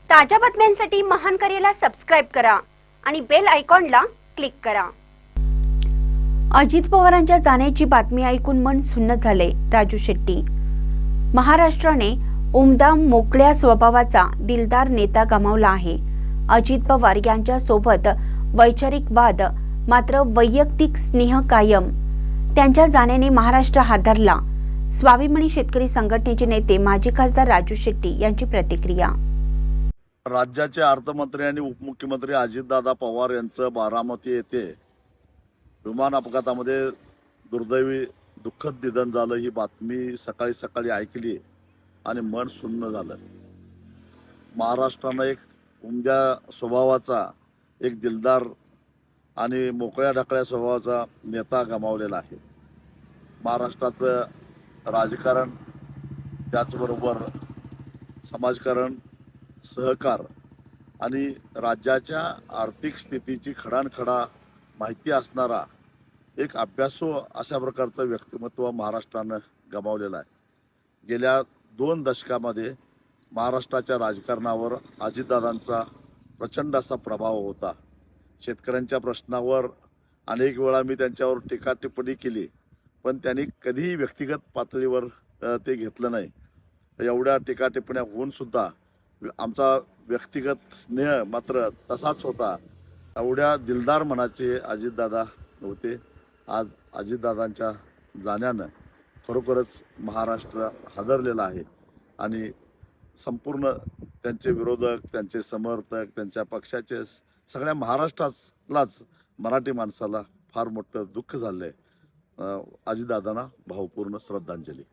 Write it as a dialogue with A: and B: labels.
A: ताज्या बातम्यांसाठी महान करेला सबस्क्राइब करा आणि बेल आयकॉनला क्लिक करा। अजित पवारांच्या जाण्याची बातमी ऐकून मन सुन्न झाले। राजू शेट्टी। महाराष्ट्राने उमदा मोकळ्या स्वभावाचा दिलदार नेता गमावला आहे। अजित पवार यांच्या सोबत वैचारिक वाद मात्र वैयक्तिक स्नेह कायम। त्यांच्या जाण्याने महाराष्ट्र हादरला। स्वाभिमानी शेतकरी संघटनेचे नेते माजी खासदार राजू शेट्टी यांची प्रतिक्रिया।
B: राज्याचे अर्थमंत्री आणि उपमुख्यमंत्री अजितदादा पवार यांचं बारामती येथे विमान अपघातामध्ये दुर्दैवी दुःखद निधन झालं ही बातमी सकाळी सकाळी ऐकली आणि मन सुन्न झालं। महाराष्ट्रानं एक उमद्या स्वभावाचा, एक दिलदार आणि मोकळ्या ढाकळ्या स्वभावाचा नेता गमावलेला आहे। महाराष्ट्राचं राजकारण, त्याचबरोबर समाजकारण, सहकार आणि राज्याच्या आर्थिक स्थितीची खडानखडा माहिती असणारा एक अभ्यासू अशा प्रकारचं व्यक्तिमत्व महाराष्ट्रानं गमावलेलं आहे। गेल्या 2 दशकामध्ये महाराष्ट्राच्या राजकारणावर अजितदादांचा प्रचंड असा प्रभाव होता। शेतकऱ्यांच्या प्रश्नावर अनेक वेळा मी त्यांच्यावर टीका टिप्पणी केली, पण त्यांनी कधीही व्यक्तिगत पातळीवर ते घेतलं नाही। एवढ्या टीका टिप्पण्या होऊन सुद्धा आमचा व्यक्तिगत स्नेह मात्र तसाच होता। एवढ्या दिलदार मनाचे अजितदादा होते। आज अजितदादांच्या जाण्यानं खरोखरच महाराष्ट्र हादरलेला आहे आणि संपूर्ण त्यांचे विरोधक, त्यांचे समर्थक, त्यांच्या पक्षाचे सगळ्या महाराष्ट्रालाच मराठी माणसाला फार मोठं दुःख झालंय। अजितदादांना भावपूर्ण श्रद्धांजली।